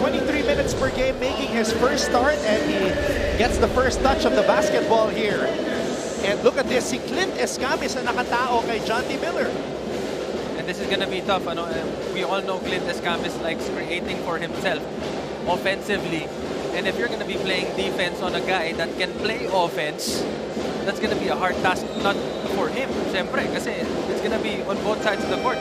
23 minutes per game, making his first start, and he gets the first touch of the basketball here. And look at this, si Clint Escamis na nakatao kay John T. Miller. And this is gonna be tough. Ano? We all know Clint Escamis likes creating for himself offensively. And if you're gonna be playing defense on a guy that can play offense, that's gonna be a hard task, not for him, syempre, kasi it's gonna be on both sides of the court.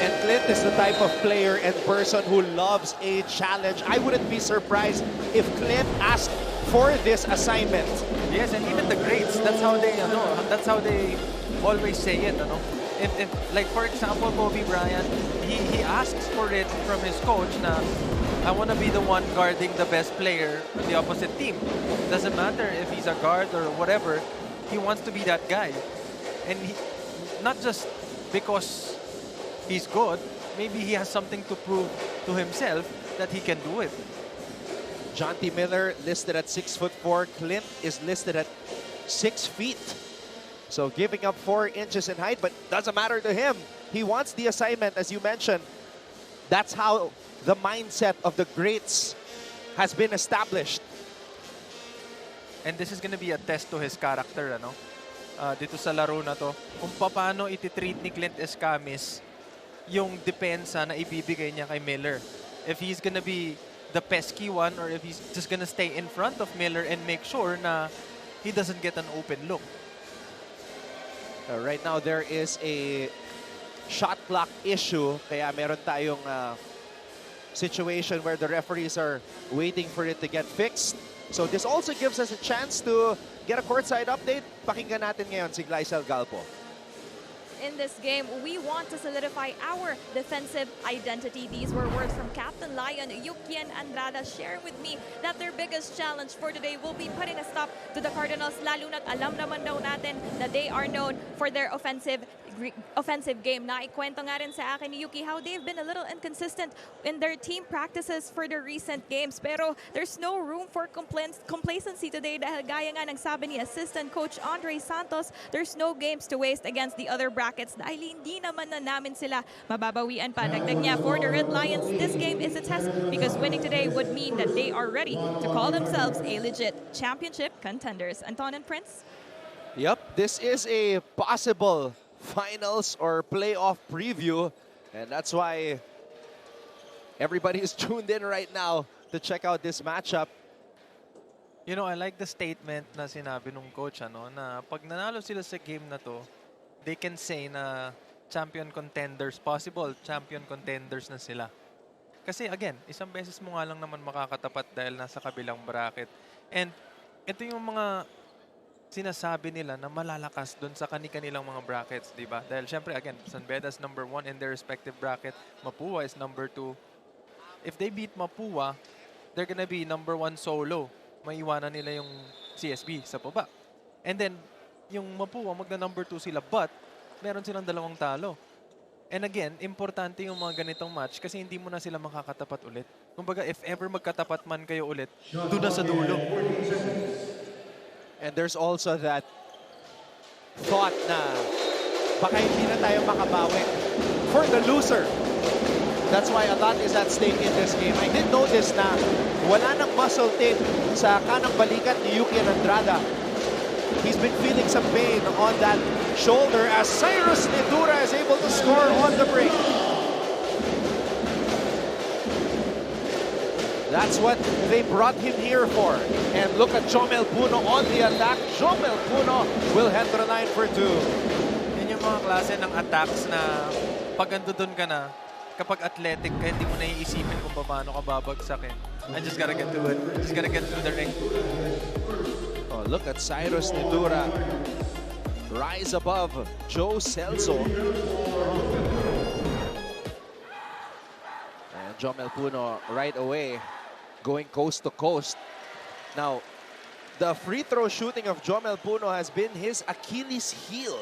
And Clint is the type of player and person who loves a challenge. I wouldn't be surprised if Clint asked for this assignment. Yes, and even the greats, that's how they always say it, ano? If like for example, Kobe Bryant, he asks for it from his coach na I want to be the one guarding the best player on the opposite team. Doesn't matter if he's a guard or whatever, he wants to be that guy. And not just because he's good, maybe he has something to prove to himself that he can do it. John T. Miller listed at 6'4". Clint is listed at 6 feet. So giving up 4 inches in height, but doesn't matter to him. He wants the assignment, as you mentioned. That's how the mindset of the greats has been established. And this is gonna be a test to his character, ano? Dito sa laro na to, kung paano ititreat ni Clint Escamis yung depensa na ibibigay niya kay Miller. If he's gonna be the pesky one or if he's just gonna stay in front of Miller and make sure na he doesn't get an open look. Right now, there is a shot clock issue. Kaya meron tayong situation where the referees are waiting for it to get fixed. So this also gives us a chance to get a courtside update. Pakinggan natin ngayon si Glycel Galpo. In this game, we want to solidify our defensive identity. These were words from Captain Lion Yukien Andrada, sharing with me that their biggest challenge for today will be putting a stop to the Cardinals, lalo na't alam naman daw natin that they are known for their offensive game. Naikwento nga rin sa akin ni Yuki how they've been a little inconsistent in their team practices for the recent games. Pero there's no room for complacency today dahil gaya nga ng sabi ni Assistant Coach Andre Santos, there's no games to waste against the other brackets dahil hindi naman na namin sila mababawian pa. Dagdag niya, for the Red Lions, this game is a test because winning today would mean that they are ready to call themselves a legit championship contenders. Anton and Prince? Yep, this is a possible finals or playoff preview, and that's why everybody is tuned in right now to check out this matchup. You know, I like the statement na sinabi nung coach, ano, na pag nanalo sila sa game na to, they can say na champion contenders, possible champion contenders na sila. Kasi again, isang beses mo nga lang naman makakatapat dahil nasa kabilang bracket. And ito yung mga sinasabi nila na malalakas doon sa kanilang mga brackets, di ba? Dahil syempre, again, San Beda is number 1 in their respective bracket. Mapua is number 2. If they beat Mapua, they're gonna be number 1 solo. Maiwanan nila yung CSB sa baba. And then, yung Mapua, magna number 2 sila, but meron silang 2 talo. And again, importante yung mga ganitong match kasi hindi mo na sila makakatapat ulit. Kumbaga, if ever magkatapat man kayo ulit, doon na sa dulo. And there's also that thought na baka hindi na tayo makabawi for the loser. That's why a lot is at stake in this game. I did notice na wala nang muscle tape sa kanang balikat ni Yukien Andrada. He's been feeling some pain on that shoulder as Cyrus Nidura is able to score on the break. That's what they brought him here for. And look at Jomel Puno on the attack. Jomel Puno will head to the line for 2. Yun yung mga klase ng attacks na pag andun ka na, kapag athletic ka, hindi mo na iisipin kung paano ka babagsakin. I just gotta get to it. Just gotta get to the ring. Oh, look at Cyrus Nidura. Rise above Joe Celso. And Jomel Puno right away, going coast to coast. Now, the free throw shooting of Jomel Puno has been his Achilles heel.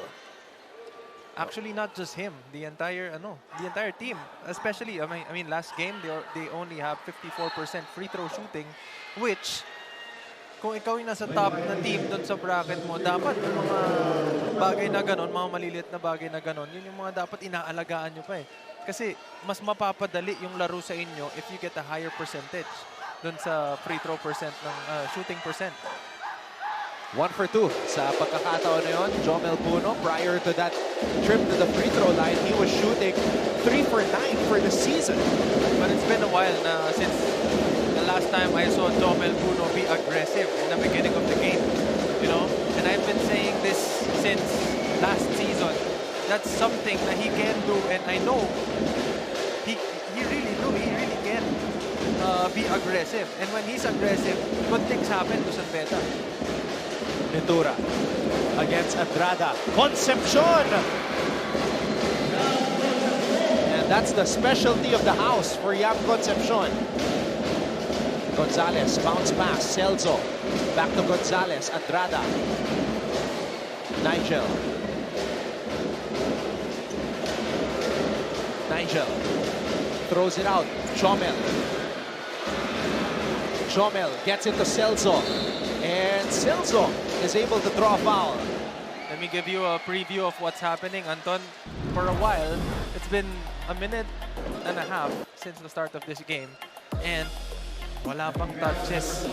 Actually, not just him. The entire team. Especially, I mean, last game they only have 54% free throw shooting, which kung ikaw yung nasa top na team doon sa bracket mo, dapat yung mga bagay na ganon, mga maliliit na bagay na ganon, yun yung mga dapat inaalagaan nyo pa eh. Kasi mas mapapadali yung laro sa inyo if you get a higher percentage dun sa free throw percent ng shooting percent. 1 for 2 sa pagkakataon na yun. Jomel Puno, prior to that trip to the free throw line, he was shooting 3 for 9 for the season. But it's been a while na since the last time I saw Jomel Puno be aggressive in the beginning of the game. You know? And I've been saying this since last season. That's something that he can do, and I know he really do. He really can be aggressive. And when he's aggressive, good things happen to Beda. Ventura against Andrada. Concepcion! And that's the specialty of the house for Yam Concepcion. Gonzalez, bounce pass. Celso. Back to Gonzalez. Andrada. Nigel. Nigel throws it out. Jomel. Jomel gets it to Celso. And Celso is able to draw a foul. Let me give you a preview of what's happening, Anton. For a while, it's been a minute and a half since the start of this game. And wala pang touches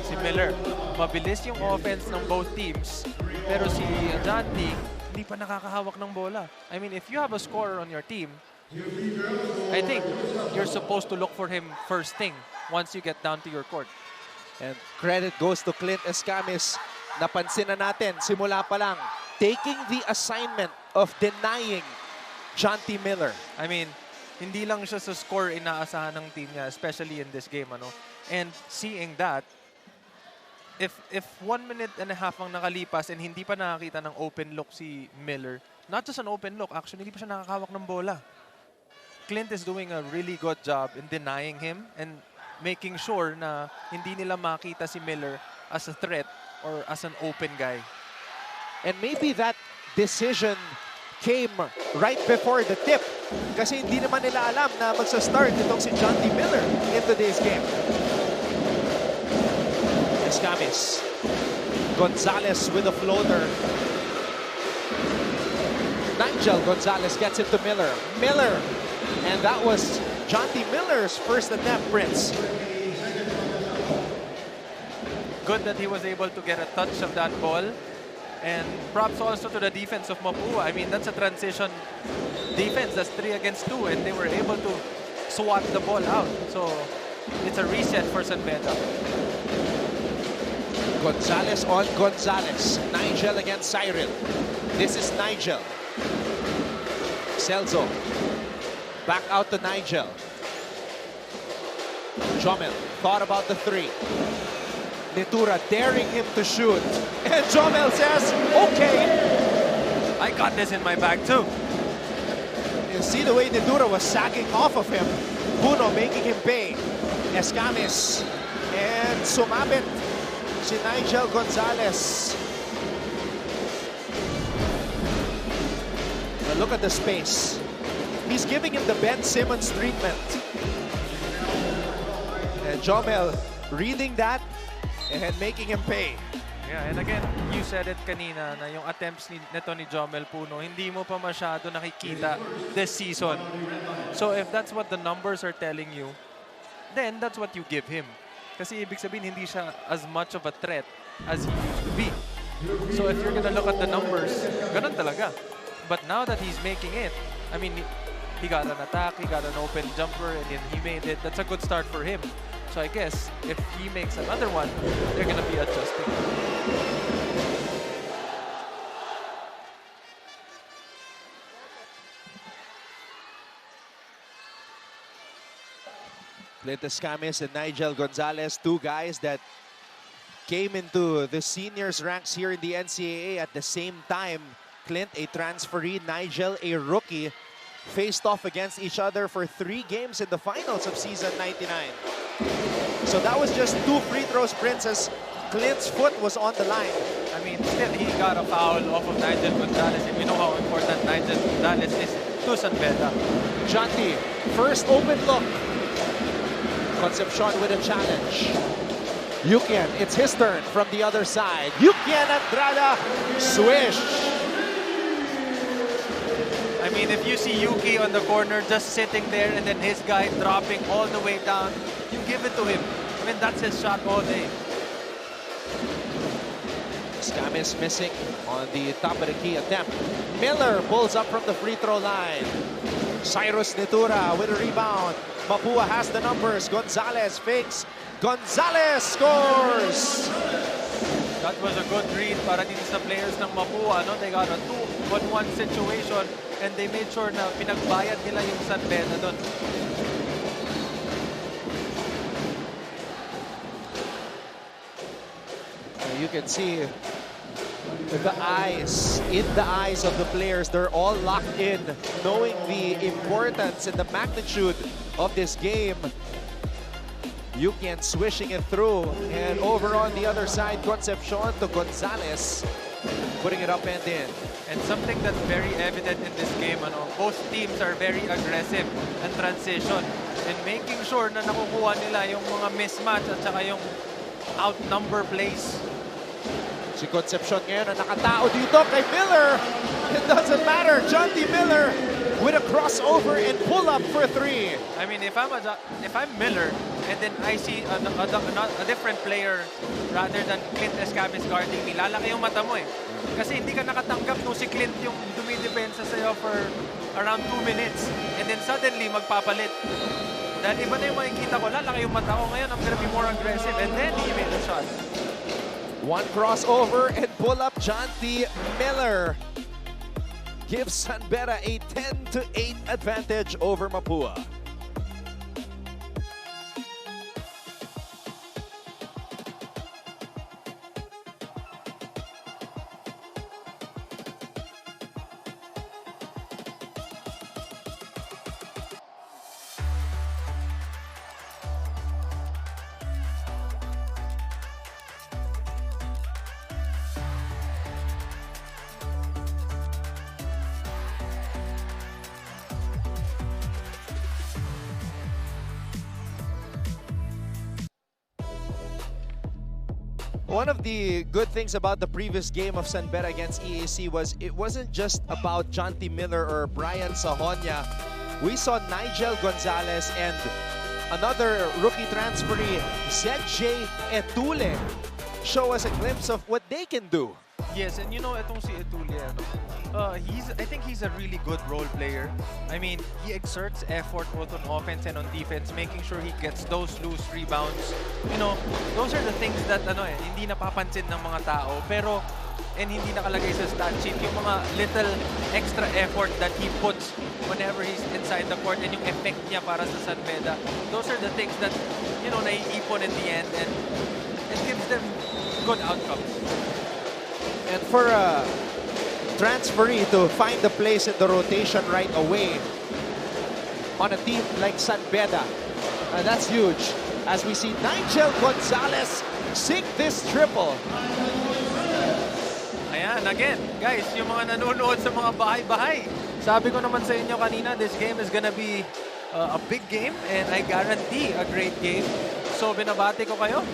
si Miller. Mabilis yung offense ng both teams. Pero si Janty, hindi pa nakakahawak ng bola. I mean, if you have a scorer on your team, I think you're supposed to look for him first thing once you get down to your court. And credit goes to Clint Escamis. Napansin na natin, simula pa lang, taking the assignment of denying Janty Miller. I mean, hindi lang siya sa score inaasahan ng team niya, especially in this game. And seeing that, if 1 minute and a half ang nakalipas and hindi pa nakakita ng open look si Miller, not just an open look, actually, hindi pa siya nakakawak ng bola. Clint is doing a really good job in denying him and making sure na hindi nila makita si Miller as a threat or as an open guy. And maybe that decision came right before the tip. Kasi hindi naman nila alam na magsa-start itong si Janty Miller in today's game. Escamis. Gonzalez with a floater. Nigel Gonzalez gets it to Miller. Miller. And that was Janty Miller's first attempt, Prince. Good that he was able to get a touch of that ball. And props also to the defense of Mapua. I mean, that's a transition defense. That's 3 against 2. And they were able to swat the ball out. So, it's a reset for Beda. Gonzalez on Gonzalez. Nigel against Cyril. This is Nigel. Celso. Back out to Nigel. Jomel thought about the 3. Ventura daring him to shoot. And Jomel says, okay. I got this in my bag too. You see the way Ventura was sagging off of him. Puno making him pay. Escamis. And sumabit si Nigel Gonzalez. Now look at the space. He's giving him the Ben Simmons treatment. And Jomel reading that and making him pay. Yeah, and again, you said it kanina na yung attempts nito ni Jomel Puno, hindi mo pa masyado nakikita this season. So if that's what the numbers are telling you, then that's what you give him. Kasi ibig sabihin, hindi siya as much of a threat as he used to be. So if you're gonna look at the numbers, ganun talaga. But now that he's making it, I mean, he got an attack, he got an open jumper, and then he made it. That's a good start for him. So I guess if he makes another one, they're gonna be adjusting. Clint Escamis and Nigel Gonzalez, 2 guys that came into the seniors ranks here in the NCAA at the same time. Clint, a transferee, Nigel, a rookie, faced off against each other for 3 games in the finals of season 99. So that was just 2 free throws, Princess. Clint's foot was on the line. I mean, still he got a foul off of Nigel Gonzalez, and we know how important Nigel Gonzalez is to Beda. Janty, first open look. Concepcion with a challenge. Yukian, it's his turn from the other side. Yukian Andrada, swish. I mean, mean, if you see Yuki on the corner just sitting there and then his guy dropping all the way down, you give it to him. I mean, that's his shot all day. Scamis missing on the top of the key attempt. Miller pulls up from the free throw line. Cyrus Nitura with a rebound. Mapua has the numbers. Gonzalez fakes. Gonzalez scores! That was a good read para dito sa players ng Mapua. No? They got a 2-on-1 situation and they made sure na pinagbayad nila yung San Beda doon. You can see the eyes, in the eyes of the players, they're all locked in, knowing the importance and the magnitude of this game. Yukian swishing it through, and over on the other side, Concepcion to Gonzalez, putting it up and in. And something that's very evident in this game, both teams are very aggressive in transition and making sure na nakukuha nila yung mga mismatch at saka yung outnumber plays. Si Concepcion ngayon na nakatao dito kay Miller. It doesn't matter. John D. Miller with a crossover and pull up for three. I mean, if I'm Miller and then I see a different player rather than Clint Escamis guarding me, lalaki yung mata mo eh. Kasi hindi ka nakatanggap nung si Clint yung dumidepensa sa'yo for around 2 minutes and then suddenly magpapalit. Dahil iba na yung makikita ko, lalaki yung mata ko ngayon, I'm gonna be more aggressive, and then he made the shot. One crossover and pull up. John T. Miller gives San Beda a 10-8 advantage over Mapua. One of the good things about the previous game of San Beda against EAC was it wasn't just about John T. Miller or Brian Sahonia. We saw Nigel Gonzalez and another rookie transferee, ZJ Etule, show us a glimpse of what they can do. Yes, and you know, itong si Etule, I think he's a really good role player. I mean, he exerts effort both on offense and on defense, making sure he gets those loose rebounds. You know, those are the things that hindi napapansin ng mga tao, pero and hindi nakalagay sa stat sheet yung mga little extra effort that he puts whenever he's inside the court and yung effect niya para sa San Beda. Those are the things that, you know, naiipon in the end and it gives them good outcomes. And for a transferee to find the place in the rotation right away on a team like San Beda, that's huge. As we see Nigel Gonzalez sink this triple. Ayan, again, guys, yung mga nanonood sa mga bahay-bahay. Sabi ko naman sa inyo kanina, this game is gonna be a big game and I guarantee a great game. So binabati ko kayo.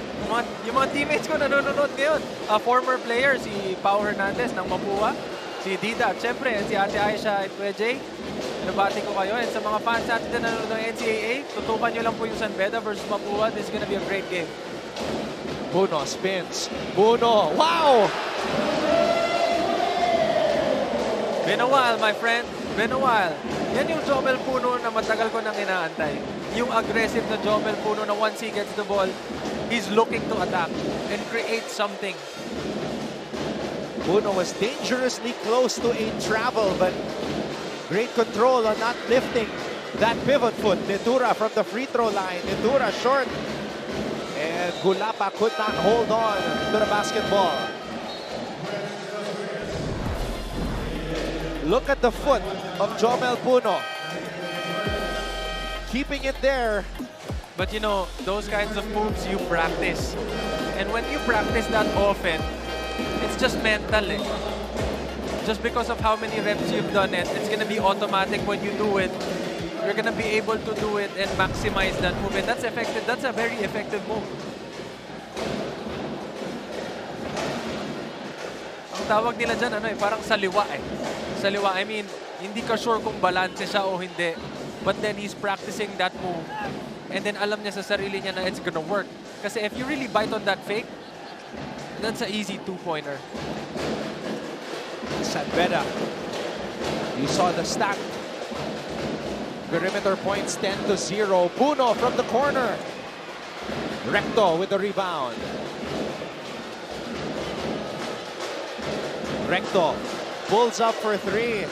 Yung mga teammates ko nanonood ngayon. Former player, si Pao Hernandez ng Mapua, si Dida, at syempre, si Ate Aisha at Kuya Jay. Binabati ko kayo. And sa mga fans natin na nanonood ng NCAA, tutukan nyo lang po yung San Beda versus Mapua. This is gonna be a great game. Buno spins. Buno, wow! Been a while, my friend. Been a while. Yan yung Jomel Puno na matagal ko nang inaantay. Yung aggressive na Jomel Puno na once he gets the ball, he's looking to attack and create something. Puno was dangerously close to a travel, but great control on not lifting that pivot foot. Nitura from the free throw line. Nitura short. And Gulapa could not hold on to the basketball. Look at the foot of Jomel Puno. Keeping it there. But you know, those kinds of moves you practice. And when you practice that often, it's just mental eh. Just because of how many reps you've done it, it's gonna be automatic when you do it. You're gonna be able to do it and maximize that move. And that's effective. That's a very effective move. Ang tawag nila dyan, parang saliwa eh. Saliwa, I mean, hindi ka sure kung balanse siya o hindi. But then he's practicing that move. And then alam niya sa sarili niya na it's gonna work. Kasi if you really bite on that fake, that's an easy two-pointer. Beda. You saw the stack. Perimeter points 10-0. Puno from the corner. Recto with the rebound. Recto pulls up for three.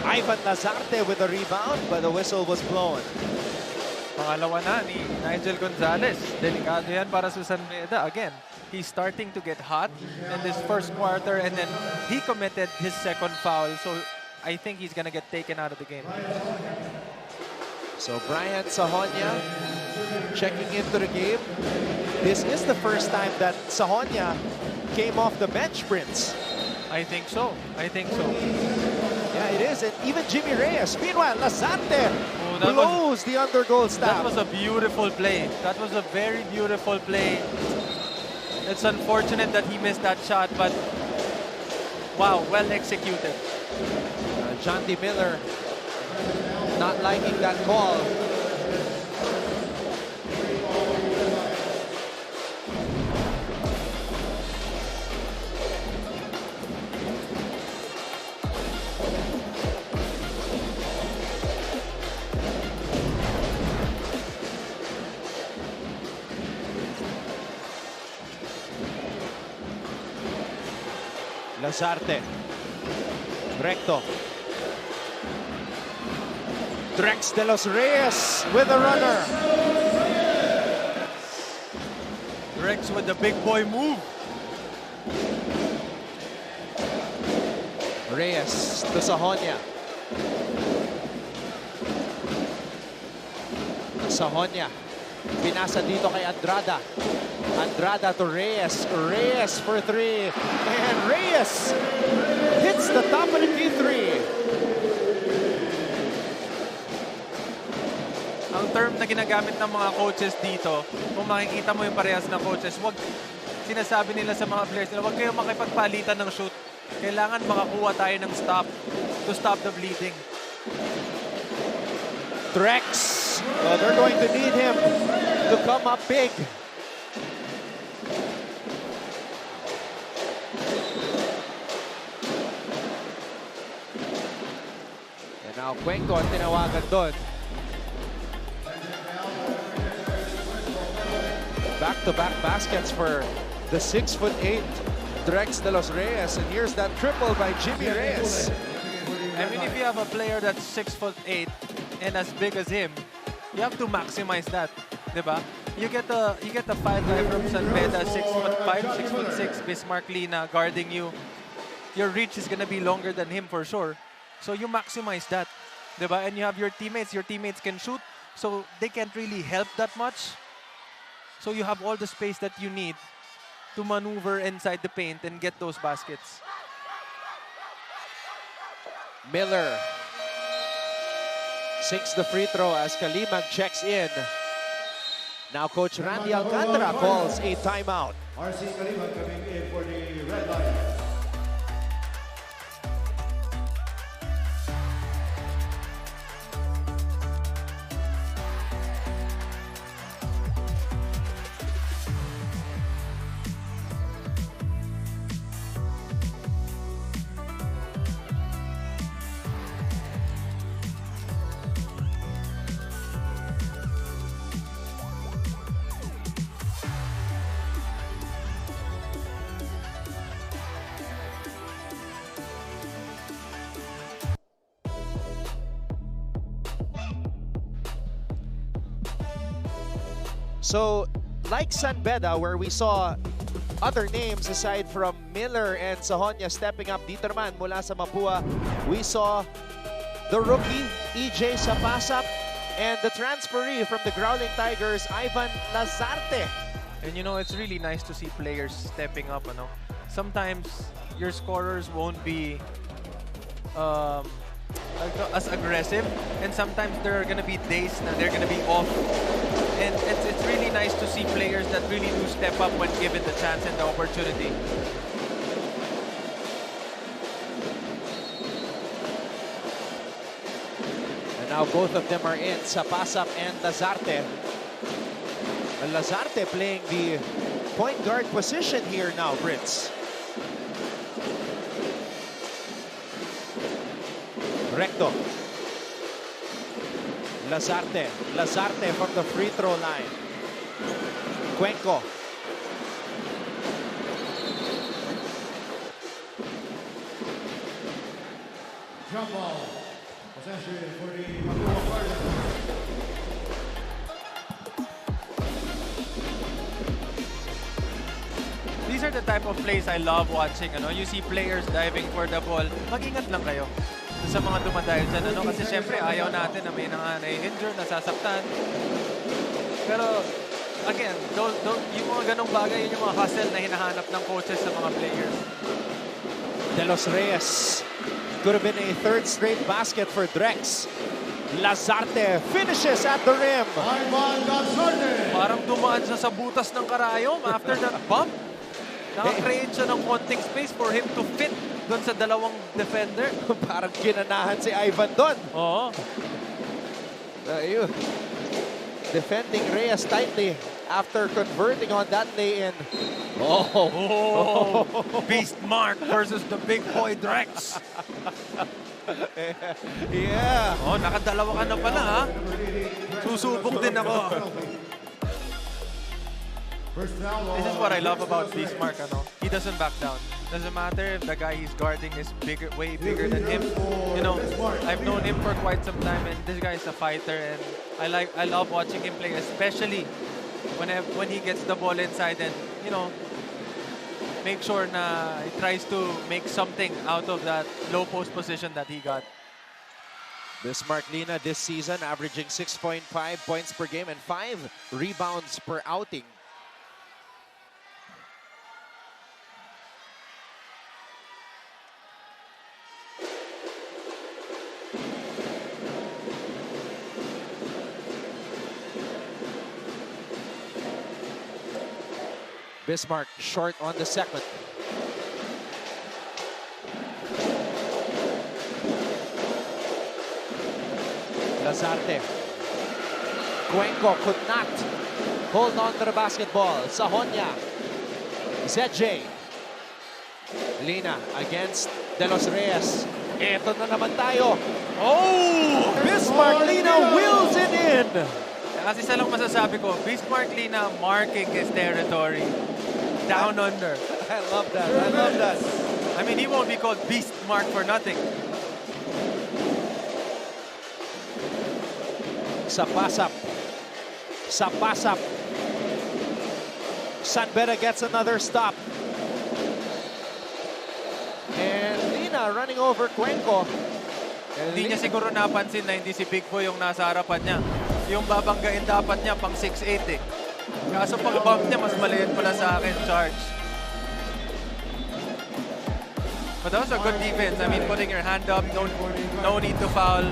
Ivan Lazarte with the rebound, but the whistle was blown. Pangalawa na ni Nigel Gonzalez. Delikado yan para sa San Beda. Again, he's starting to get hot in this first quarter and then he committed his second foul. So I think he's gonna get taken out of the game. So Brian Sahonia checking into the game. This is the first time that Sahonia came off the bench, Prince. I think so. I think so. Yeah, it is. And even Jimmy Reyes. Meanwhile, Lazarte that blows the undergoal That stab. was a beautiful play. That was a very beautiful play. It's unfortunate that he missed that shot, but wow, well executed. John D. Miller not liking that call. Lazarte. Recto. Drex de los Reyes with a runner. Rex with the big boy move. Reyes to Sahonia. Sahonia. Pinasa dito kay Andrada. Andrada to Reyes. Reyes for three. And Reyes hits the top of the key three. Ang term na ginagamit ng mga coaches dito, kung makikita mo yung parehas na coaches, sinasabi nila sa mga players nila, huwag kayong makipagpalitan ng shoot. Kailangan makakuha tayo ng stop to stop the bleeding. Drex. Well, they're going to need him to come up big. And now Cuenco ang tinawagan doon. Back-to-back baskets for the 6'8" Drex de los Reyes. And here's that triple by Jimmy Reyes. I mean, if you have a player that's 6'8" and as big as him, you have to maximize that, diba? You get the 5 guy from San Beda, 6'5", 6'6", Bismarck Lina guarding you. Your reach is gonna be longer than him for sure. So you maximize that, diba? And you have your teammates can shoot, so they can't really help that much. So you have all the space that you need to maneuver inside the paint and get those baskets. Miller sinks the free throw as Kalimag checks in. Now Coach Randy Alcantara calls a timeout. RC Kalimag coming in for the red line. So, like San Beda, where we saw other names aside from Miller and Sahonia stepping up, dito naman mula sa Mapua, we saw the rookie EJ Sapasap and the transferee from the Growling Tigers, Ivan Lazarte. And you know, it's really nice to see players stepping up. Ano? Sometimes your scorers won't be as aggressive, and sometimes there are gonna be days that they're gonna be off. And it's really nice to see players that really do step up when given the chance and the opportunity. Now both of them are in, Sapasap and Lazarte. And Lazarte playing the point guard position here now, Brits. Recto. Lazarte. Lazarte from the free throw line. Cuenco. Drop ball. Possession for the Mapua Cardinals. These are the type of plays I love watching. Ano? You see players diving for the ball. Mag-ingat lang kayo sa mga dumadayo dyan. Ano? Kasi syempre ayaw natin na may nai-injure, nasasaktan. Pero again, yung mga ganong bagay, yun yung mga hustle na hinahanap ng coaches sa mga players. De Los Reyes. Could have been a third straight basket for Drex. Lazarte finishes at the rim. Parang dumaan siya sa butas ng karayom after that bump. Naka-create siya ng konting space for him to fit doon sa dalawang defender. Parang ginanahan si Ivan doon. Oo. Ayun. Defending Reyes tightly after converting on that lay-in. Oh. Beast Mark versus the big boy Drex. Yeah. Oh, nakadalawa ka na pala, ha? Susubok din ako. This is what I love about Bismarck. Ano? He doesn't back down. Doesn't matter if the guy he's guarding is bigger, way bigger than him. You know, I've known him for quite some time, and this guy is a fighter, and I love watching him play, especially when he gets the ball inside and make sure na he tries to make something out of that low post position that he got. Bismarck Lina this season averaging 6.5 points per game and 5 rebounds per outing. Bismarck short on the second. Lazarte. Cuenco could not hold on to the basketball. Sahonia. ZJ. Lina against De Los Reyes. Ito na naman tayo. Oh! Bismarck Lina wheels it in. Kasi isa lang masasabi ko, Bismarck Lina marking his territory. Down under. I love that. I love that. I mean, he won't be called Bismarck for nothing. Sapasap. Sapasap. Beda gets another stop. And Lina running over Cuenco. Hindi niya siguro napansin na hindi si Big Boy yung nasa harapan niya. Yung babanggain dapat niya pang 6'8" eh. Kaso pag-bump niya, mas maliit pala sa akin, charge. But that was a good defense. I mean, putting your hand up, no need to foul.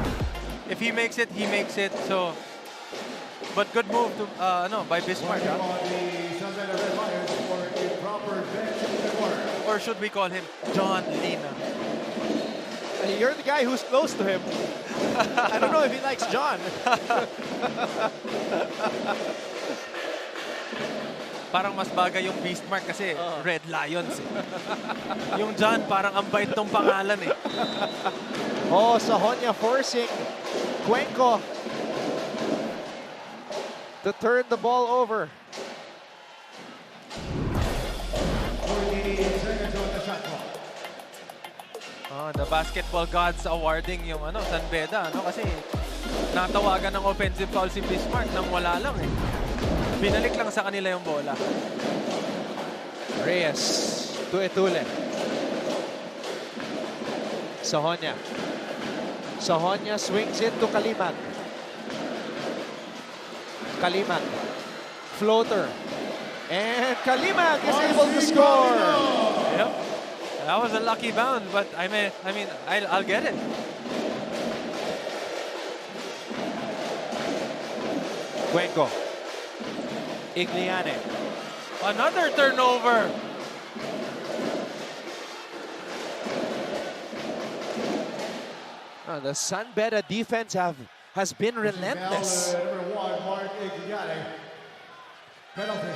If he makes it, he makes it. So, but good move to by Bismarck. Huh? Or should we call him John Lina? You're the guy who's close to him. I don't know if he likes John. Parang mas bagay yung Bismarck kasi Red Lions eh. Yung John parang ang bait tong pangalan eh. Oh, Sahonia forcing Cuenco to turn the ball over. 40 seconds on the shot clock. The basketball gods awarding yung San Beda kasi natawagan ng offensive foul si Bismarck nang wala lang eh. Binalik lang sa kanila yung bola. Reyes to Etule. Sahonia. Sahonia swings it to Kalimag. Kalimag. Floater. And Kalimag is able to score. Yep. That was a lucky bound, but I mean, I'll get it. Cuenco. Igliane. Another turnover. The Beda defense have has been relentless. Number 1, Mark Iglesias. Penalty.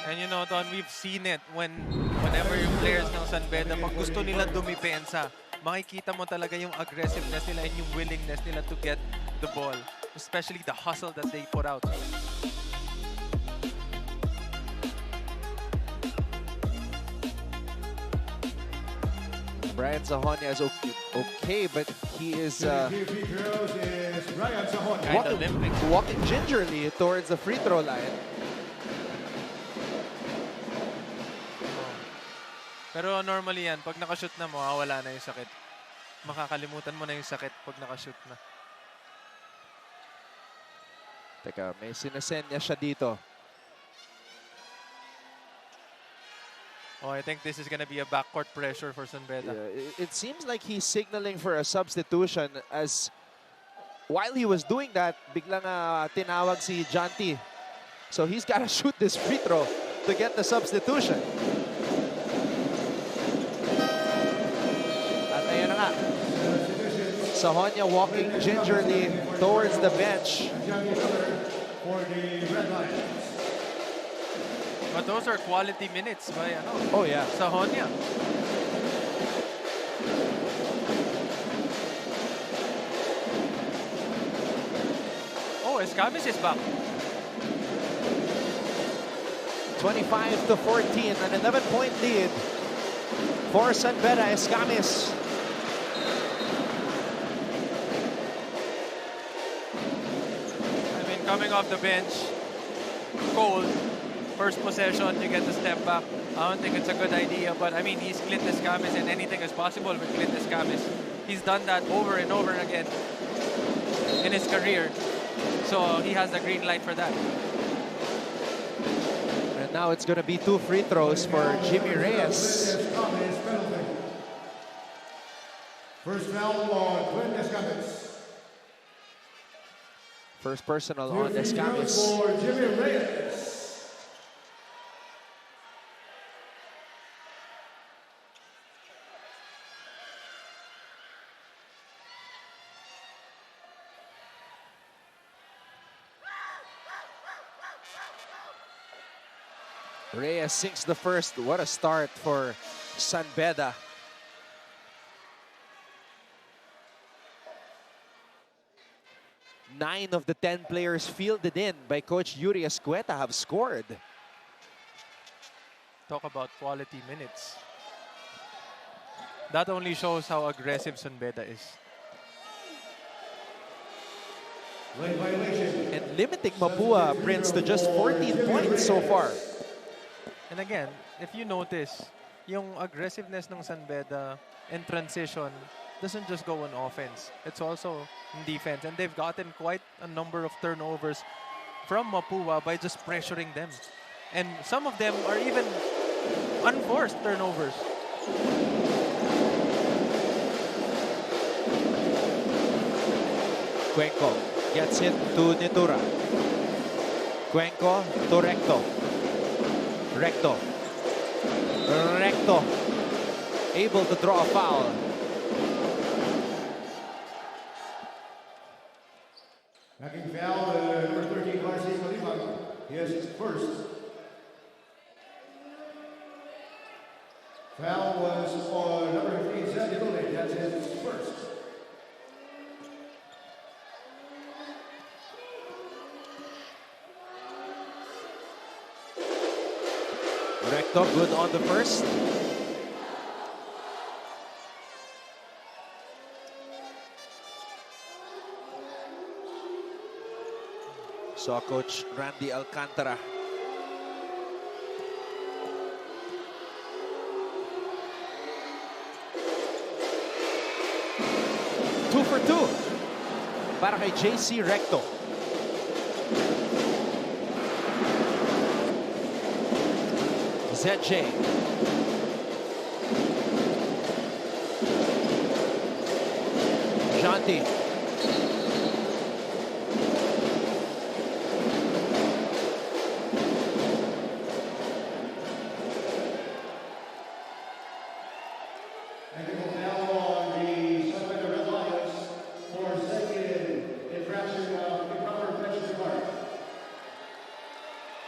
And you know, Ton, we've seen it whenever yung players ng San Beda, pag gusto nila dumipensa, makikita mo talaga yung aggressiveness nila and yung willingness nila to get the ball. Especially the hustle that they put out. Brian Sahonia is okay, but he is walking gingerly towards the free throw line. Pero normally yan, pag nakashoot na, mawawala na yung sakit. Makakalimutan mo na yung sakit pag nakashoot na. Teka, may sinasenya siya dito. Oh, I think this is gonna be a backcourt pressure for San Beda. Yeah, it seems like he's signaling for a substitution as while he was doing that, biglang tinawag si Janty. So he's got to shoot this free throw to get the substitution. At ayan na nga. Sahonia walking gingerly towards the bench. For the Red Lions. But those are quality minutes by Oh yeah. Sahonia. Oh, Escamis is back. 25-14, an 11-point lead for San Beda. Escamis. I mean, coming off the bench, cold. First possession, you get the step back. I don't think it's a good idea, but I mean, he's Clint Escamis and anything is possible with Clint Escamis. He's done that over and over again in his career. So he has the green light for that. And now it's going to be 2 free throws for Jimmy Reyes. First foul on Clint Escamis. First personal on Escamis. For Jimmy Reyes. Reyes sinks the first. What a start for San Beda. Nine of the 10 players fielded in by Coach Yuri Escueta have scored. Talk about quality minutes. That only shows how aggressive San Beda is. And limiting Mapua Prince to just 14 points so far. And again, if you notice, yung aggressiveness ng San Beda in transition doesn't just go on offense. It's also in defense. And they've gotten quite a number of turnovers from Mapua by just pressuring them. And some of them are even unforced turnovers. Cuenco gets it to Nitura. Cuenco to Recto. Recto. Recto. Able to draw a foul. Backing foul, number 13, Marcy Kaliman. He has his first. Foul was on number 15, Seda. That's his first. Recto good on the first. So Coach Randy Alcantara. Two for two para kay JC Recto. ZJ. Janty. And we will now on the Red Lions for second infraction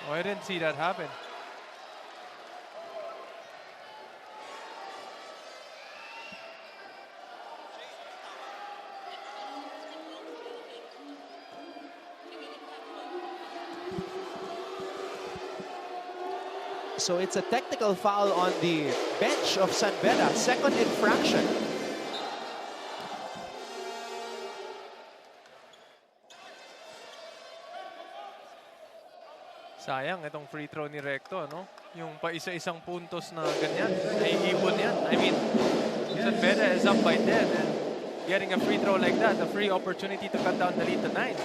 Oh, I didn't see that happen. So it's a technical foul on the bench of San Beda. Second infraction. Sayang itong free throw ni Recto, no? Yung pa isa-isang puntos na ganyan, naiipon yan. I mean, San Beda is up by 10 and getting a free throw like that, a free opportunity to cut down the lead to 9.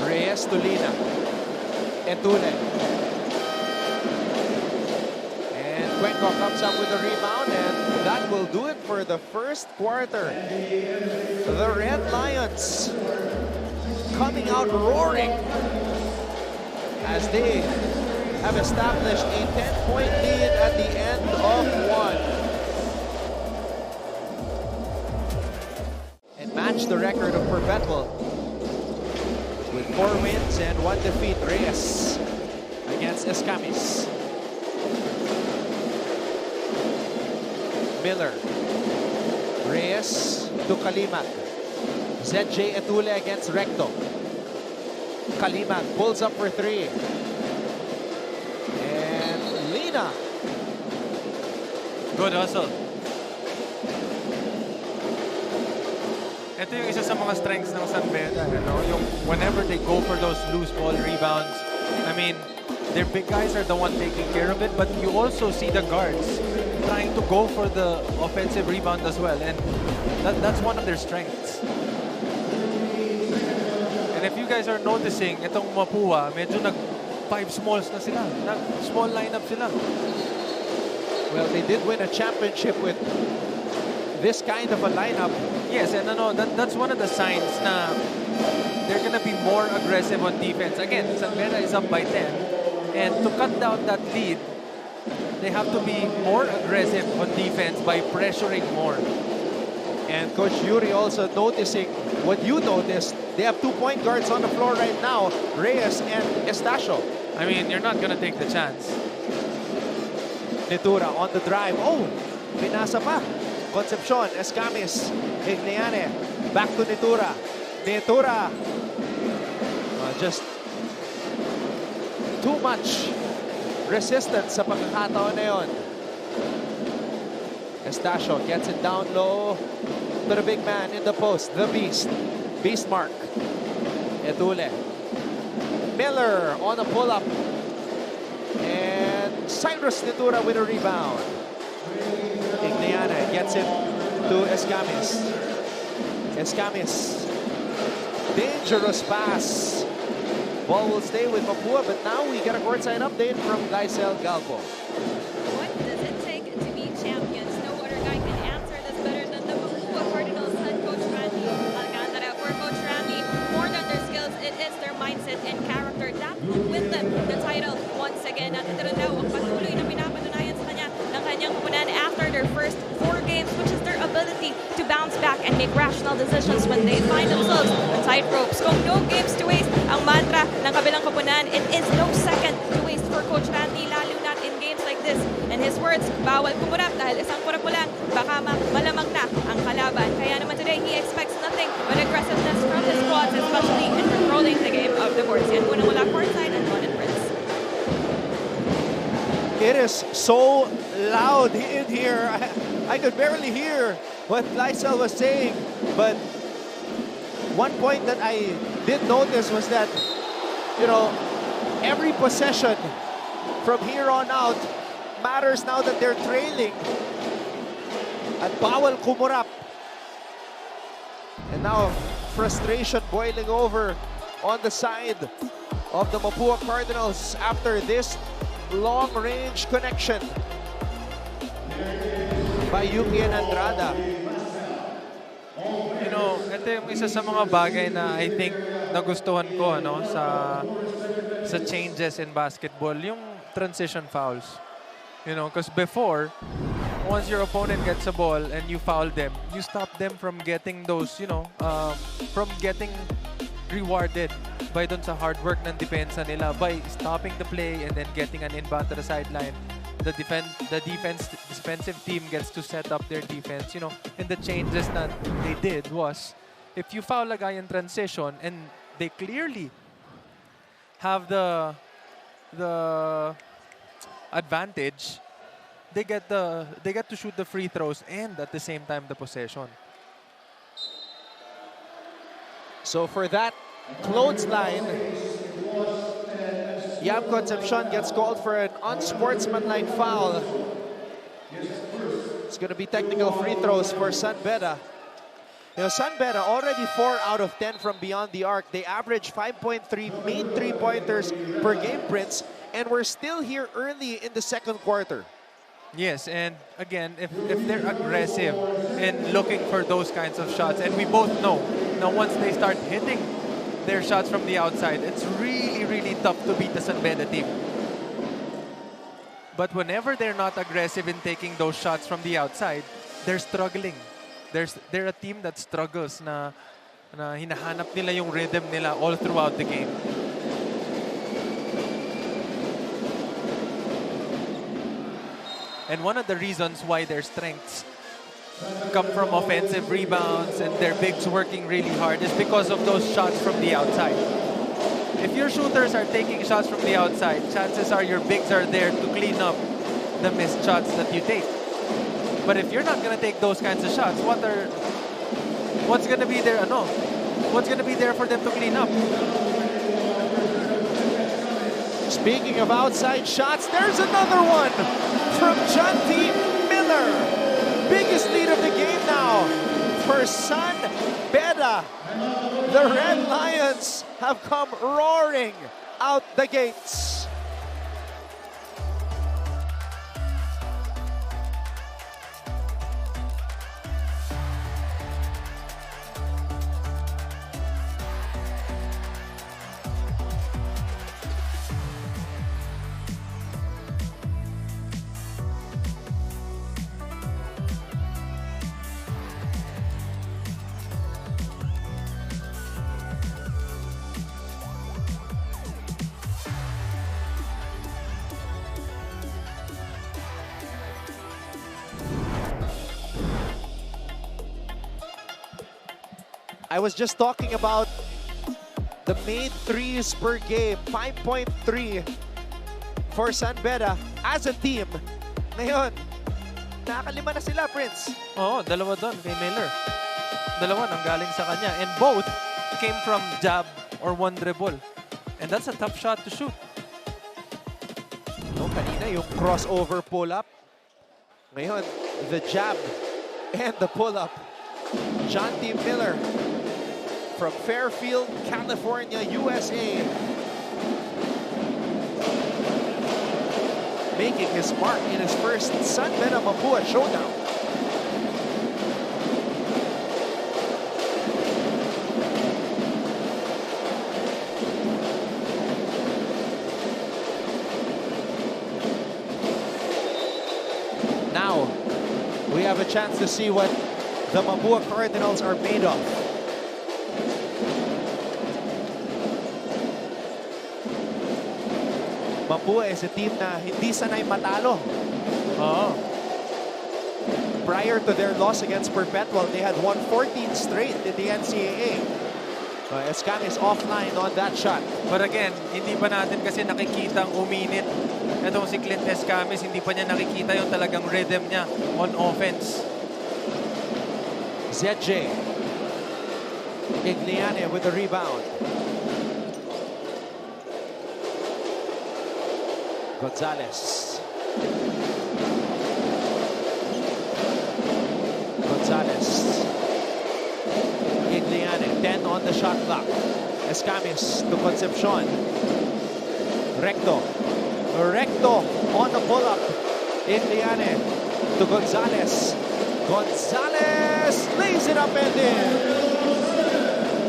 Reyes to Lina. Etule. And Cuenco comes up with a rebound, and that will do it for the first quarter. The Red Lions coming out roaring as they have established a 10-point lead at the end of one. And match the record of Perpetual with 4 wins and 1 defeat. Reyes against Escamis. Miller. Reyes to Kalimat. ZJ Etule against Recto. Kalimat pulls up for 3. And Lina. Good hustle. Ito yung isa sa mga strengths ng San Beda, you know? Yung whenever they go for those loose ball rebounds, I mean, their big guys are the one taking care of it, but you also see the guards trying to go for the offensive rebound as well, and that's one of their strengths. And if you guys are noticing, itong Mapua, medyo nag-5 smalls na sila. Nag-small lineup sila. Well, they did win a championship with this kind of a lineup. Yes, and that's one of the signs na they're gonna be more aggressive on defense. Again, San Beda is up by 10, and to cut down that lead, they have to be more aggressive on defense by pressuring more. And Coach Yuri also noticing what you noticed. They have 2 point guards on the floor right now, Reyes and Estacio. I mean, you're not gonna take the chance. Nitura on the drive. Oh, pinasa pa. Concepcion, Escamis, Igliane, back to Nitura. Nitura, just too much resistance sa pagkakataon na yun. Estacio gets it down low to the big man in the post, the Beast. Beast mark. Etule. Miller on a pull-up. And Cyrus Nitura with a rebound. Igliana gets it to Escamis. Escamis. Dangerous pass. Ball will stay with Mapua, but now we get a courtside update from Glycel Galpo. What does it take to be champions? No other guy can answer this better than the Mapua Cardinals head coach Randy Alcantara. For Coach Randy, more than their skills, it is their mindset and character that will win them the title once again. At ito rin daw ang patuloy na pinapatunayan sa kanya ng kanyang kupunan after their first 4 games, which is their ability to bounce back and make rational decisions when they find themselves on tight ropes. Kung no games to waste ang mantra ng kabilang kupunan, it is no second to waste for Coach Randy, lalo na in games like this. And his words, bawal kumurap dahil isang kurap mo lang, baka malamang na ang kalaban. Kaya naman today, he expects nothing but aggressiveness from his squads, especially in controlling the game of the boards. Yan muna mula courtside and Conan Prince. It is so loud in here. I could barely hear what Glycel was saying, but one point that I did notice was that, you know, every possession from here on out matters now that they're trailing. At bawal kumurap. And now frustration boiling over on the side of the Mapua Cardinals after this long-range connection by Yuki and Andrada. You know, ito yung isa sa mga bagay na I think nagustuhan ko ano, sa changes in basketball, yung transition fouls. You know, because before, once your opponent gets a ball and you foul them, you stop them from getting those, from getting rewarded by dun sa hard work ng depensa nila by stopping the play and then getting an inbound to the sideline. The defensive team gets to set up their defense, and the changes that they did was, if you foul a guy in transition and they clearly have the advantage, they get to shoot the free throws and at the same time the possession. So for that clothesline, Yam Concepcion gets called for an unsportsmanlike foul. It's going to be technical free throws for San Beda. San Beda already 4 out of 10 from beyond the arc. They average 5.3 made three-pointers per game, Prince, and we're still here early in the second quarter. Yes, and again, if they're aggressive in looking for those kinds of shots, and we both know now once they start hitting their shots from the outside, it's really, really tough to beat the San Beda team. But whenever they're not aggressive in taking those shots from the outside, they're struggling. They're a team that struggles na hinahanap nila yung rhythm nila all throughout the game. And one of the reasons why their strengths come from offensive rebounds and their bigs working really hard is because of those shots from the outside. If your shooters are taking shots from the outside, chances are your bigs are there to clean up the missed shots that you take. But if you're not gonna take those kinds of shots, what's gonna be there? What's gonna be there for them to clean up? Speaking of outside shots, there's another one from Jonty Miller. Biggest lead of the game now for San Beda. The Red Lions have come roaring out the gates. I was just talking about the made threes per game, 5.3 for San Beda as a team. Ngayon, nakalima na sila, Prince. Oo, dalawa doon kay Miller. Dalawa nang galing sa kanya. And both came from jab or one dribble. And that's a tough shot to shoot. No, kanina yung crossover pull-up. Ngayon, the jab and the pull-up. Jonty Miller from Fairfield, California, USA. Making his mark in his first San Beda Mapua showdown. Now, we have a chance to see what the Mapua Cardinals are made of. Mapua is a team na hindi sanay matalo. Prior to their loss against Perpetual, they had won 14 straight in the NCAA. Escam is offline on that shot. But again, hindi pa natin kasi nakikita ang uminit. Itong si Clint Escamis, hindi pa niya nakikita yung talagang rhythm niya on offense. ZJ. Igliane with the rebound. Gonzalez. Igliane, 10 on the shot clock. Escamis to Concepcion. Recto on the pull-up. Igliane to Gonzalez. Gonzalez lays it up and in.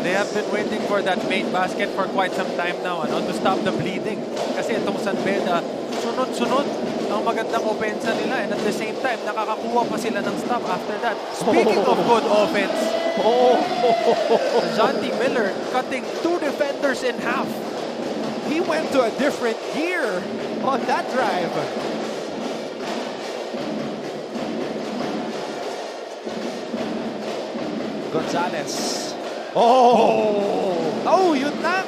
They have been waiting for that made basket for quite some time now, to stop the bleeding. Kasi itong San Beda, sunod-sunod ang magandang opensa nila, and at the same time, nakakakuha pa sila ng stop after that. Speaking of good offense, Jonty Miller cutting 2 defenders in half. He went to a different gear on that drive. Gonzalez. Oh, yun lang.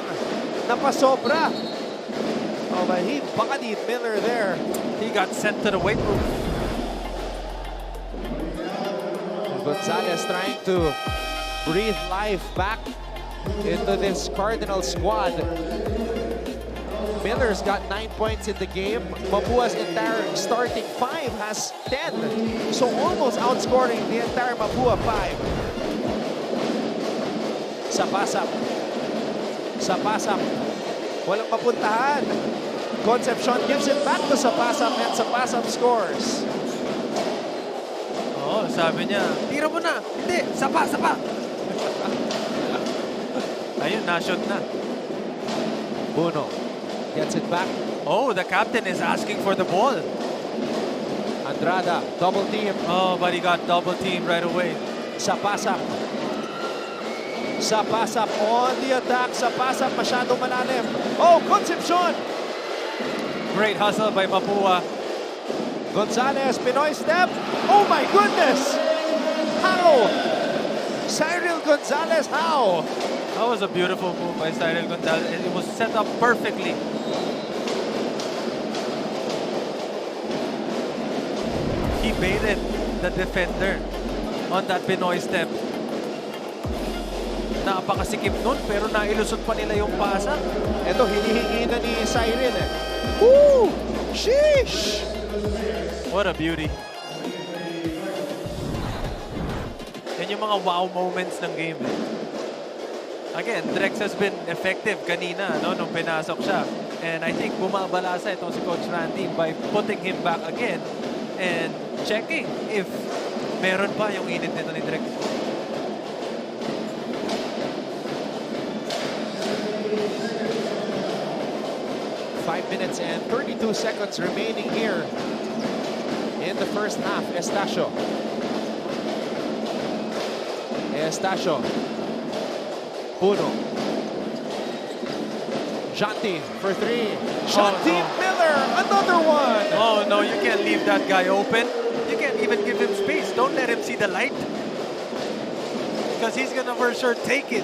Napasobra. Oh, but he bodied Miller there. He got sent to the weight room. Gonzalez trying to breathe life back into this Cardinal squad. Miller's got 9 points in the game. Mapua's entire starting 5 has 10. So almost outscoring the entire Mapua 5. Sapasap. Walang mapuntahan. Concepcion gives it back to Sapasap and Sapasap scores. Oh, sabi niya, tira mo na. Hindi, sapa. Ayun, na-shot na. Buno gets it back. Oh, the captain is asking for the ball. Andrada, double team. Oh, but he got double teamed right away. Sapasap on the attack. Sapasap masyadong malalim. Oh, Concepcion! Great hustle by Mapua. Gonzalez, Pinoy step. Oh my goodness! How? Cyril Gonzalez, how? That was a beautiful move by Cyril Gonzalez. It was set up perfectly. He baited the defender on that Pinoy step. Napakasikip nun, pero nailusot pa nila yung pasa. Ito, hinihingi na ni Cyril eh. Woo! Sheesh! What a beauty. Yan yung mga wow moments ng game. Again, Drex has been effective kanina, no, nung pinasok siya. And I think bumabalasa itong si Coach Randy by putting him back again and checking if meron pa yung init nito ni Drex. Five minutes and 32 seconds remaining here in the first half. Estacio. Puno. Jonty for 3. Jonty Miller, another one. Oh no, you can't leave that guy open. You can't even give him space. Don't let him see the light. Because he's gonna for sure take it.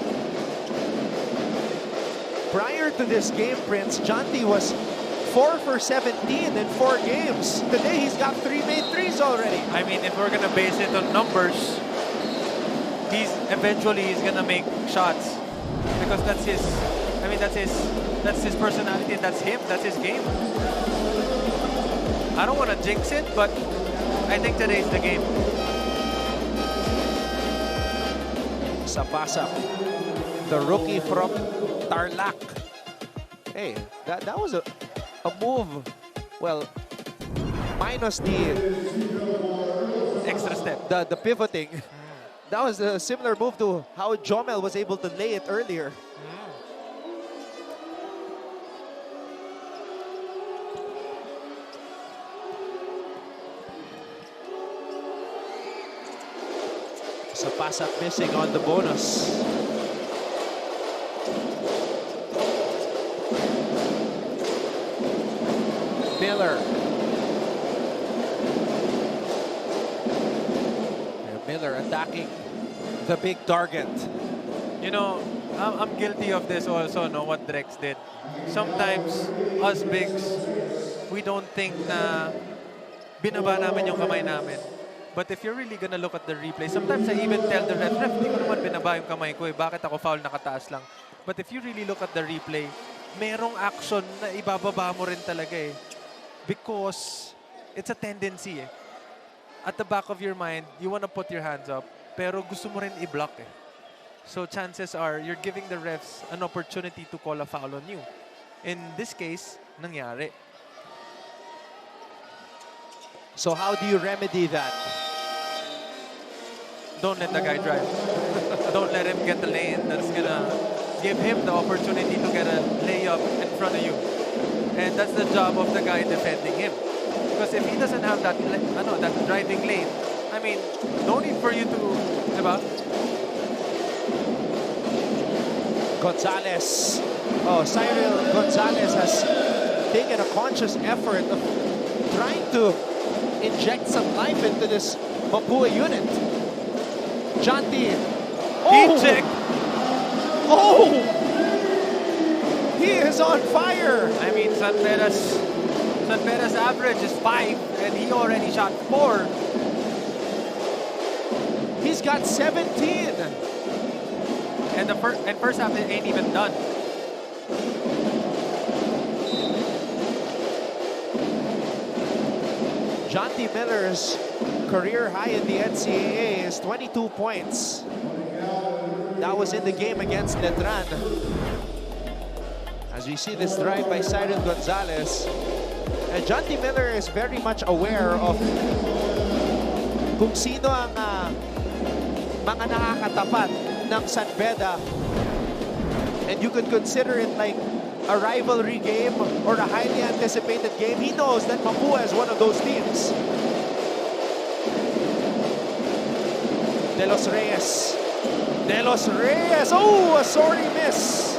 Prior to this game, Prince, Jonty was 4 for 17 in 4 games. Today, he's got 3 made threes already. I mean, if we're gonna base it on numbers, he's gonna make shots because that's his. I mean, that's his personality. That's him. That's his game. I don't want to jinx it, but I think today's the game. Sapasap, the rookie from Tarlac. Hey, that was a move. Well, minus the Extra step. the pivoting. That was a similar move to how Jomel was able to lay it earlier. Sapasap missing on the bonus. Miller. And Miller attacking the big target. You know, I'm guilty of this also, no, what Drex did. Sometimes, us bigs, we don't think na binaba namin yung kamay namin. But if you're really gonna look at the replay, sometimes I even tell the ref, hindi ko naman binaba yung kamay ko eh. Bakit ako foul nakataas lang? But if you really look at the replay, merong action na ibababa mo rin talaga eh. Because it's a tendency eh. At the back of your mind, you wanna put your hands up, pero gusto mo rin i-block eh. So chances are, you're giving the refs an opportunity to call a foul on you. In this case, nangyari. So how do you remedy that? Don't let the guy drive. Don't let him get the lane that's gonna give him the opportunity to get a layup in front of you. And that's the job of the guy defending him. Because if he doesn't have that, that driving lane, I mean, no need for you to, diba? Gonzalez. Oh, Cyril Gonzalez has taken a conscious effort of trying to inject some life into this Mapua unit. Janti. Heat check. Oh! He is on fire. I mean, San Beda's average is 5, and he already shot 4. He's got 17. And first half it ain't even done. Jonty Miller's career high in the NCAA is 22 points. That was in the game against Letran. As we see this drive by Cyril Gonzalez. And Jonty Miller is very much aware of kung sino ang mga nakakatapat ng San Beda. And you could consider it like a rivalry game or a highly anticipated game. He knows that Mapua is one of those teams. De Los Reyes. De Los Reyes. Oh, a sorry miss.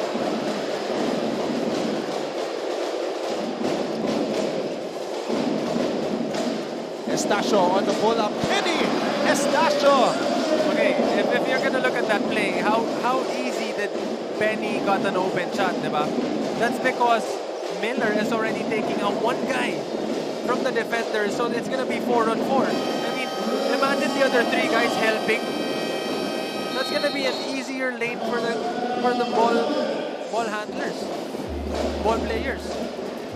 Estacio on the pull-up. Penny Estacio. Okay, if you're gonna look at that play, how easy did Penny got an open shot, diba? That's because Miller is already taking out one guy from the defender, so it's gonna be 4-on-4. I mean, imagine the other 3 guys helping. That's gonna be an easier lane for the ball handlers, ball players.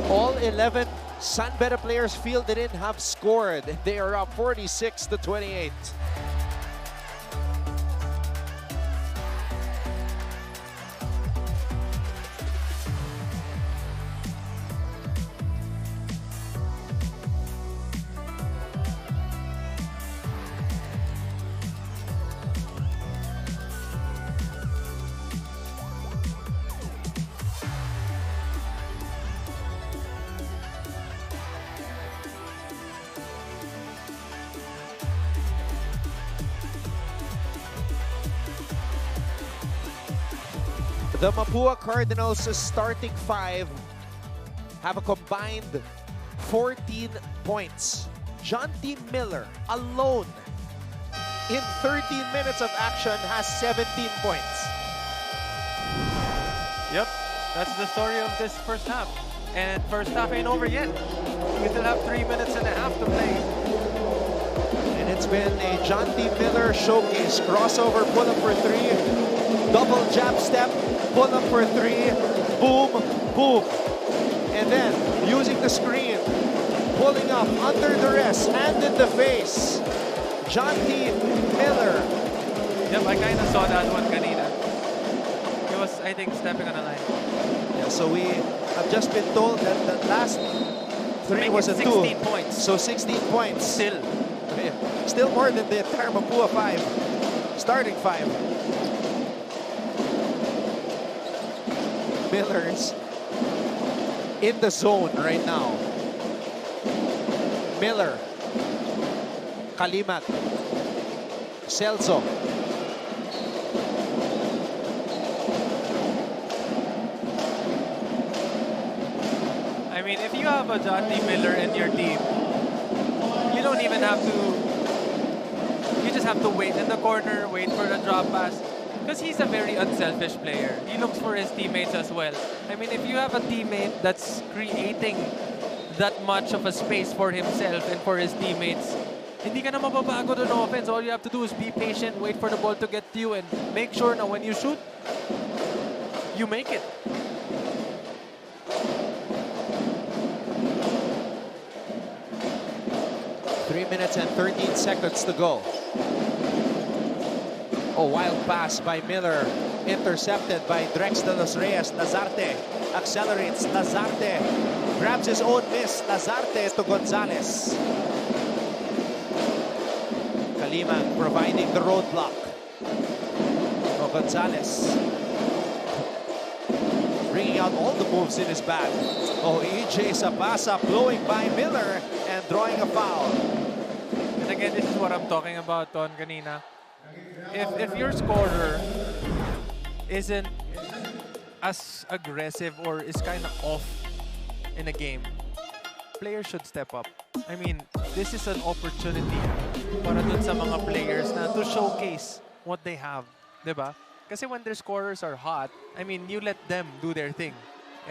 All 11 San Beda players fielded in have scored. They are up 46-28. The Mapua Cardinals' starting 5 have a combined 14 points. Jonty Miller alone in 13 minutes of action has 17 points. Yep, that's the story of this first half. And first half ain't over yet. We still have 3 minutes and a half to play. And it's been a Jonty Miller showcase. Crossover pull-up for 3. Double jab step, pull up for 3, boom, boom. And then, using the screen, pulling up under the wrist, hand in the face. Jonty Miller. Yep, I kind of saw that one kanina. He was, I think, stepping on the line. Yeah, so we have just been told that the last 3 was a 2. 16 points. So 16 points. Still more than the entire Mapua 5. Starting 5. Miller's in the zone right now. Miller, Kalimat, Celso. I mean, if you have a Jonty Miller in your team, you don't even have to, you just have to wait in the corner, wait for the drop pass. Because he's a very unselfish player. He looks for his teammates as well. I mean, if you have a teammate that's creating that much of a space for himself and for his teammates, hindi ka na mababago doon offense. All you have to do is be patient, wait for the ball to get to you, and make sure na when you shoot, you make it. Three minutes and 13 seconds to go. A wild pass by Miller, intercepted by Drex de Los Reyes. Lazarte accelerates. Lazarte grabs his own miss. Lazarte to Gonzalez. Kalima providing the roadblock. Oh, Gonzalez bringing out all the moves in his bag. Oh, EJ Sabasa blowing by Miller, and drawing a foul. And again, this is what I'm talking about, Ton, kanina. If your scorer isn't as aggressive or is kind of off in a game, players should step up. I mean, this is an opportunity para dun sa mga players na to showcase what they have, diba? Kasi when their scorers are hot, I mean, you let them do their thing.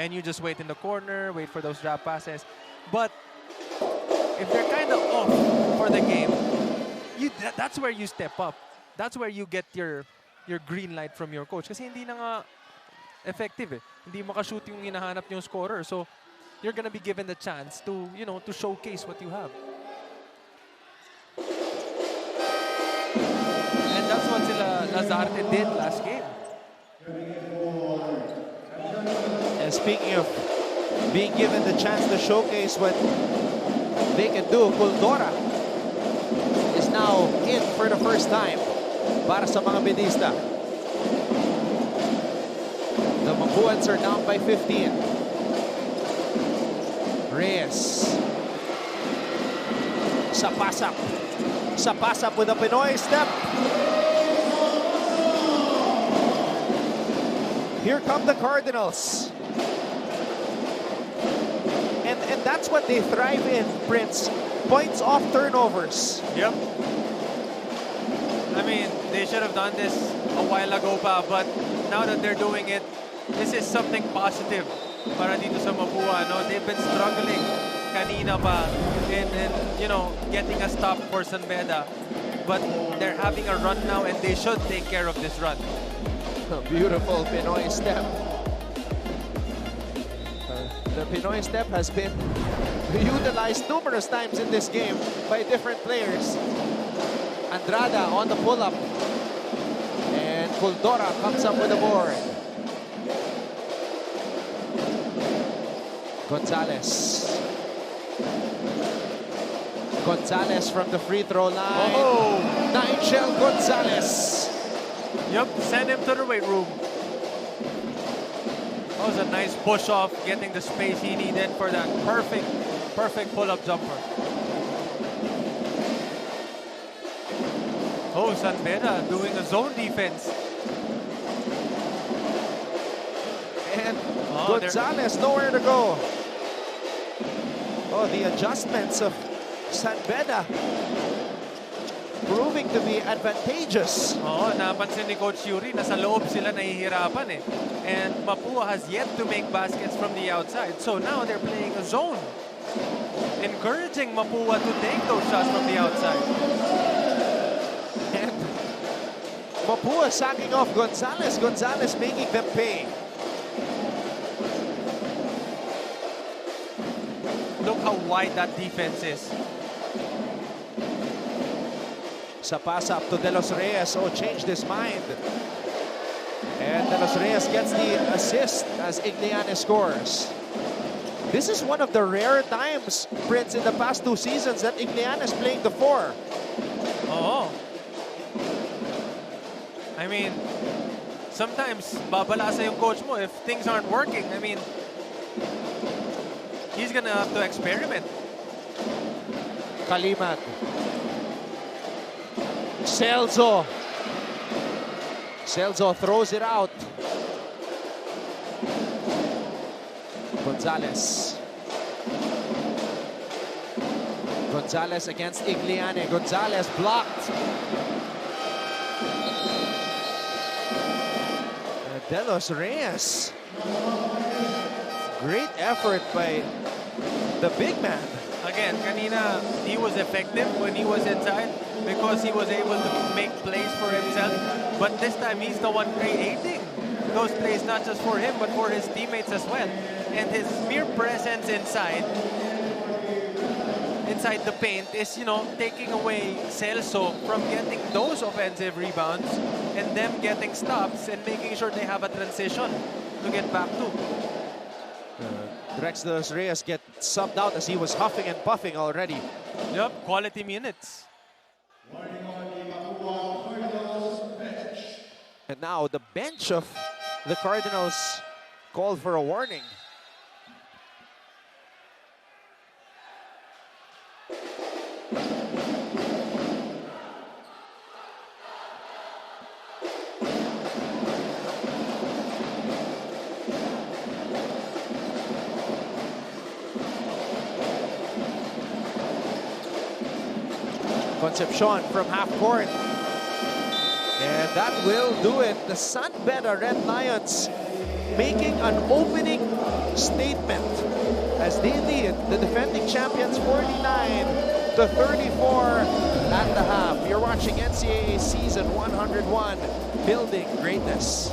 And you just wait in the corner, wait for those drop passes. But if they're kind of off for the game, that's where you step up. That's where you get your green light from your coach. Kasi hindi na nga effective eh. Hindi makashoot yung hinahanap yung scorer. So, you're gonna be given the chance to, you know, to showcase what you have. And that's what sila Lazarte did last game. And speaking of being given the chance to showcase what they can do, Kuldora is now in for the first time para sa mga Bedista. The Mapuans are down by 15. Reyes. Sapasap. Sapasap with a Pinoy step. Here come the Cardinals. And that's what they thrive in, Prince. Points off turnovers. Yep. I mean, they should have done this a while ago pa, but now that they're doing it, this is something positive para dito sa Mapua. No? They've been struggling kanina pa in you know, getting a stop for Beda. But they're having a run now and they should take care of this run. A beautiful Pinoy step. The Pinoy step has been utilized numerous times in this game by different players. Andrada on the pull-up. And Kuldora comes up with a board. Gonzalez. Gonzalez from the free throw line. Oh! Nigel Gonzalez. Yep, send him to the weight room. That was a nice push off, getting the space he needed for that perfect pull-up jumper. Oh, Beda doing a zone defense. And Gonzalez nowhere to go. Oh, the adjustments of Beda proving to be advantageous. Oh, napansin ni Coach Yuri na sa loob sila nahihirapan eh. And Mapua has yet to make baskets from the outside. So now they're playing a zone. Encouraging Mapua to take those shots from the outside. And Mapua sacking off Gonzalez. Gonzalez making them pay. Look how wide that defense is. Sa pass up to De Los Reyes. Oh, changed his mind. And De Los Reyes gets the assist as Igliane scores. This is one of the rare times, Prince, in the past 2 seasons that Igliane is playing the 4. Oh. I mean, sometimes babalasa yung coach mo if things aren't working. I mean, he's gonna have to experiment. Kalimag. Celso. Celso throws it out. Gonzalez. Gonzalez against Igliane. Gonzalez blocked. De Los Reyes. Great effort by the big man. Again, kanina, he was effective when he was inside because he was able to make plays for himself. But this time, he's the one creating those plays, not just for him, but for his teammates as well. And his mere presence inside the paint is, you know, taking away Celso from getting those offensive rebounds and them getting stops and making sure they have a transition to get back to. Rex De Los Reyes get subbed out as he was huffing and puffing already. Yep, quality minutes. And now the bench of the Cardinals called for a warning. Concepcion from half court. And that will do it. The San Beda Red Lions making an opening statement as they lead the defending champions 49-34 at the half. You're watching NCAA Season 101, Building Greatness.